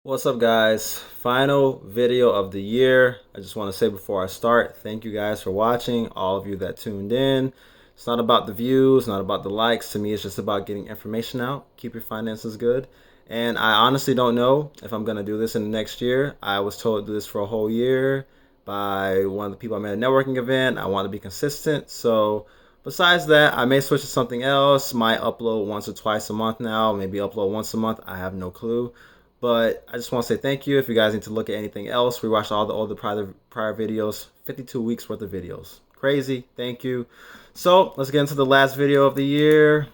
What's up, guys? Final video of the year. I just want to say before I start, thank you guys for watching, all of you that tuned in. It's not about the views, not about the likes. To me, it's just about getting information out. Keep your finances good. And I honestly don't know if I'm going to do this in the next year. I was told to do this for a whole year by one of the people I met at a networking event. I want to be consistent. So besides that, I may switch to something else. Might upload once or twice a month now, maybe upload once a month. I have no clue. But I just want to say thank you. If you guys need to look at anything else, we watched all the older prior videos, 52 weeks worth of videos. Crazy. Thank you. So let's get into the last video of the year.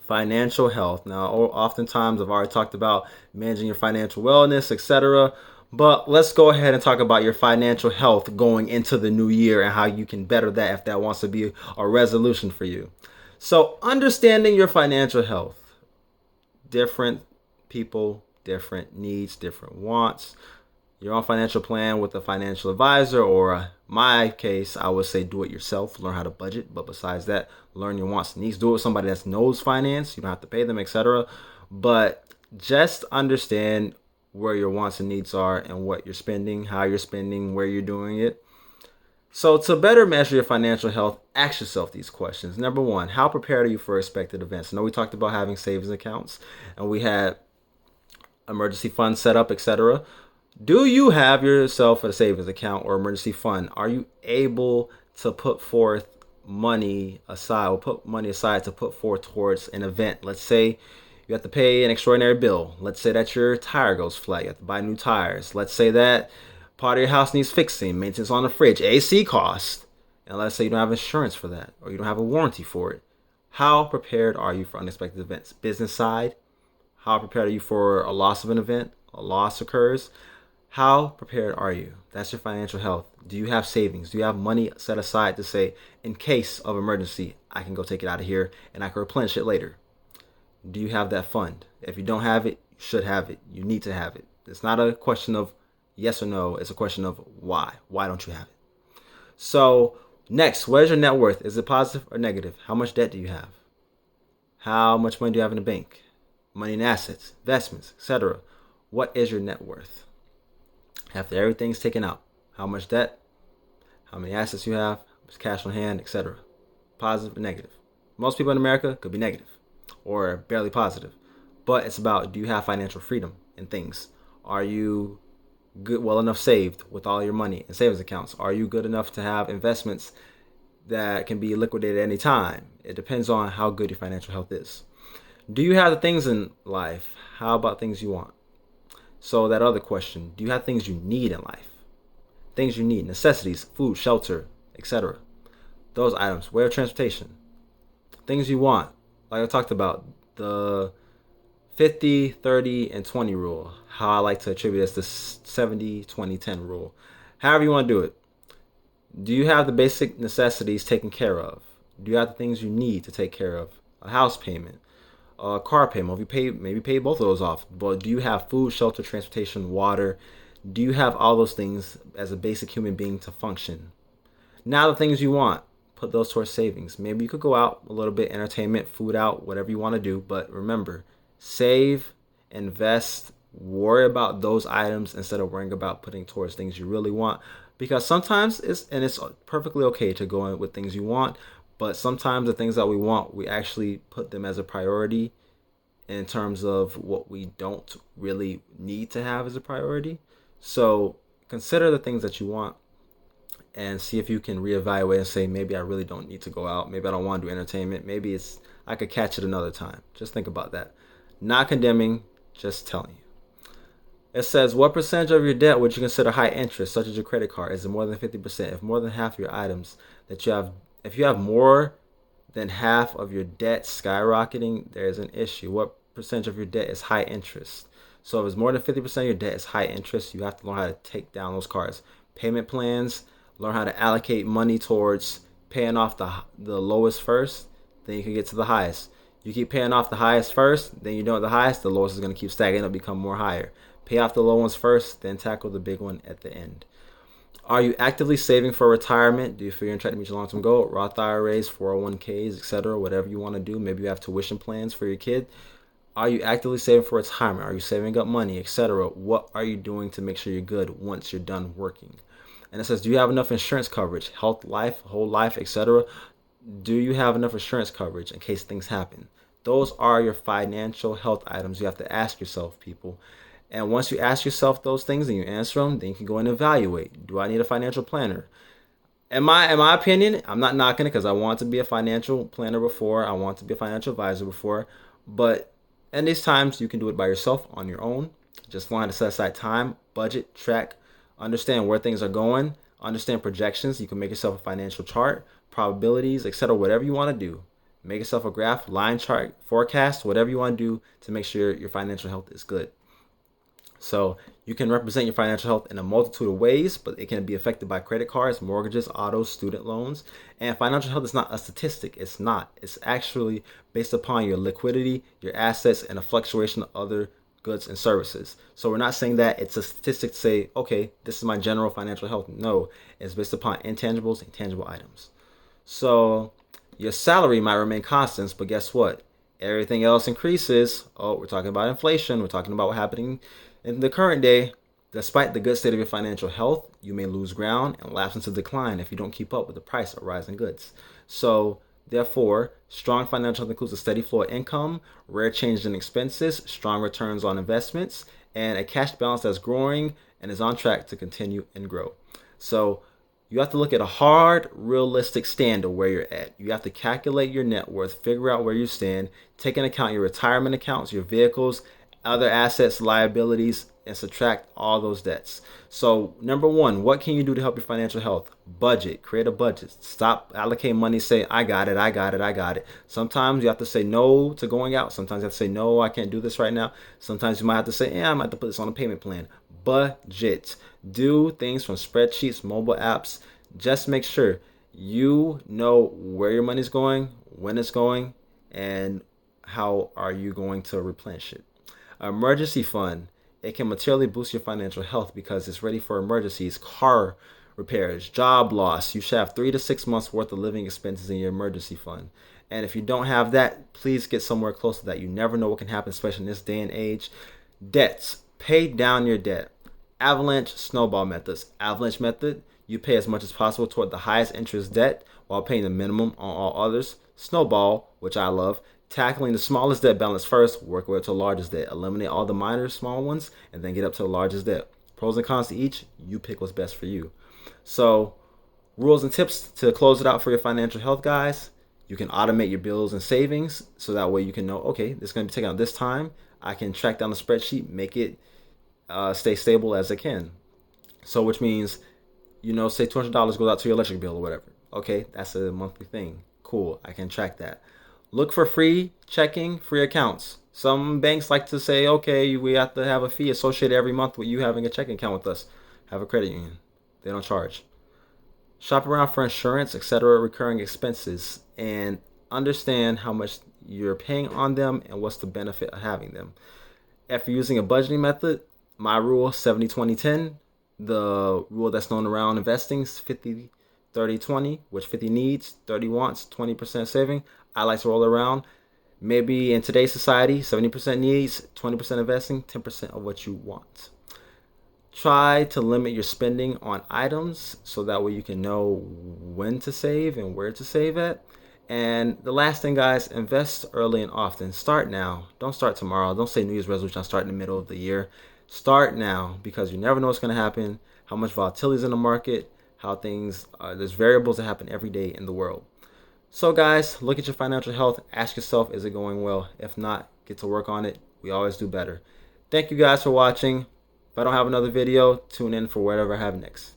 Financial health. Now, oftentimes I've already talked about managing your financial wellness, etc. But let's go ahead and talk about your financial health going into the new year and how you can better that if that wants to be a resolution for you. So, understanding your financial health. Different people, different needs, different wants. Your own financial plan with a financial advisor, or my case, I would say do it yourself, learn how to budget. But besides that, learn your wants and needs. Do it with somebody that knows finance. You don't have to pay them, etc. But just understand where your wants and needs are and what you're spending, how you're spending, where you're doing it. So to better measure your financial health, ask yourself these questions. Number one, how prepared are you for expected events? I know we talked about having savings accounts and we had emergency fund set up, etc. Do you have yourself a savings account or emergency fund? Are you able to put forth money aside or put money aside to put forth towards an event? Let's say you have to pay an extraordinary bill. Let's say that your tire goes flat. You have to buy new tires. Let's say that part of your house needs fixing, maintenance on the fridge, AC cost. And let's say you don't have insurance for that or you don't have a warranty for it. How prepared are you for unexpected events? Business side, how prepared are you for a loss of an event? A loss occurs. How prepared are you? That's your financial health. Do you have savings? Do you have money set aside to say, in case of emergency, I can go take it out of here and I can replenish it later? Do you have that fund? If you don't have it, you should have it. You need to have it. It's not a question of yes or no. It's a question of why. Why don't you have it? So next, what is your net worth? Is it positive or negative? How much debt do you have? How much money do you have in the bank? Money and assets, investments, etc. What is your net worth? After everything's taken out, how much debt, how many assets you have, how much cash on hand, etc. Positive or negative. Most people in America could be negative or barely positive. But it's about, do you have financial freedom in things? Are you well enough saved with all your money in savings accounts? Are you good enough to have investments that can be liquidated at any time? It depends on how good your financial health is. Do you have the things in life? How about things you want? So that other question, do you have things you need in life? Things you need, necessities, food, shelter, etc. Those items, way of transportation. Things you want, like I talked about, the 50, 30, and 20 rule. How I like to attribute this to 70, 20, 10 rule. However you want to do it. Do you have the basic necessities taken care of? Do you have the things you need to take care of? A house payment, car payment. If you maybe pay both of those off. But do you have food, shelter, transportation, water? Do you have all those things as a basic human being to function? Now the things you want, put those towards savings. Maybe you could go out a little bit, entertainment, food out, whatever you want to do. But remember, save, invest, worry about those items instead of worrying about putting towards things you really want. Because sometimes it's perfectly okay to go in with things you want, but sometimes the things that we want, we actually put them as a priority in terms of what we don't really need to have as a priority. So consider the things that you want and see if you can reevaluate and say, maybe I really don't need to go out. Maybe I don't want to do entertainment. Maybe I could catch it another time. Just think about that. Not condemning, just telling you. It says, what percentage of your debt would you consider high interest, such as your credit card? Is it more than 50%? If more than half of your items that you have, if you have more than half of your debt skyrocketing, there's an issue. What percentage of your debt is high interest? So if it's more than 50% of your debt is high interest, you have to learn how to take down those cards. Payment plans, learn how to allocate money towards paying off the lowest first, then you can get to the highest. You keep paying off the highest first, then you know the highest, the lowest is going to keep stacking up, become more higher. Pay off the low ones first, then tackle the big one at the end. Are you actively saving for retirement? Do you feel you're trying to meet your long-term goal? Roth IRAs, 401ks, etc., whatever you want to do. Maybe you have tuition plans for your kid. Are you actively saving for retirement? Are you saving up money, etc.? What are you doing to make sure you're good once you're done working? And it says, do you have enough insurance coverage, health, life, whole life, etc.? Do you have enough insurance coverage in case things happen? Those are your financial health items you have to ask yourself, people. And once you ask yourself those things and you answer them, then you can go and evaluate. Do I need a financial planner? In my opinion, I'm not knocking it because I want to be a financial planner before. I want to be a financial advisor before. But in these times, you can do it by yourself on your own. Just learn to set aside time, budget, track, understand where things are going, understand projections. You can make yourself a financial chart, probabilities, etc. Whatever you want to do. Make yourself a graph, line chart, forecast, whatever you want to do to make sure your financial health is good. So you can represent your financial health in a multitude of ways, but it can be affected by credit cards, mortgages, autos, student loans. And financial health is not a statistic. It's not. It's actually based upon your liquidity, your assets, and a fluctuation of other goods and services. So we're not saying that it's a statistic to say, okay, this is my general financial health. No, it's based upon intangibles and tangible items. So your salary might remain constant, but guess what? Everything else increases. Oh, we're talking about inflation. We're talking about what's happening in the current day. Despite the good state of your financial health, you may lose ground and lapse into decline if you don't keep up with the price of rising goods. So, therefore, strong financial health includes a steady flow of income, rare changes in expenses, strong returns on investments, and a cash balance that's growing and is on track to continue and grow. So, you have to look at a hard, realistic stand of where you're at. You have to calculate your net worth, figure out where you stand, take into account your retirement accounts, your vehicles, other assets, liabilities, and subtract all those debts. So, number one, what can you do to help your financial health? Budget. Create a budget. Stop allocating money. Say, I got it, I got it, I got it. Sometimes you have to say no to going out. Sometimes you have to say, no, I can't do this right now. Sometimes you might have to say, yeah, I might have to put this on a payment plan. Budget. Do things from spreadsheets, mobile apps. Just make sure you know where your money's going, when it's going, and how are you going to replenish it. Emergency fund. It can materially boost your financial health because it's ready for emergencies, car repairs, job loss. You should have 3 to 6 months worth of living expenses in your emergency fund. And if you don't have that, please get somewhere close to that. You never know what can happen, especially in this day and age. Debts. Pay down your debt. Avalanche snowball methods. Avalanche method, you pay as much as possible toward the highest interest debt while paying the minimum on all others. Snowball, which I love, tackling the smallest debt balance first, work way up to the largest debt. Eliminate all the minor small ones and then get up to the largest debt. Pros and cons to each, you pick what's best for you. So, rules and tips to close it out for your financial health, guys. You can automate your bills and savings so that way you can know, okay, this is going to be taken out this time. I can track down the spreadsheet, make it stay stable as it can. So, which means, say $200 goes out to your electric bill or whatever. Okay, that's a monthly thing. Cool, I can track that. Look for free checking, free accounts. Some banks like to say, okay, we have to have a fee associated every month with you having a checking account with us. Have a credit union. They don't charge. Shop around for insurance, etc., recurring expenses, and understand how much you're paying on them and what's the benefit of having them. If you're using a budgeting method, my rule 70-20-10, the rule that's known around investing is 50-30-20, which 50 needs, 30 wants, 20% saving. I like to roll around. Maybe in today's society, 70% needs, 20% investing, 10% of what you want. Try to limit your spending on items so that way you can know when to save and where to save at. And the last thing, guys, invest early and often. Start now. Don't start tomorrow. Don't say New Year's resolution, I'll start in the middle of the year. Start now because you never know what's going to happen, how much volatility is in the market, how things, there's variables that happen every day in the world. So guys, look at your financial health. Ask yourself, is it going well? If not, get to work on it. We always do better. Thank you guys for watching. If I don't have another video, tune in for whatever I have next.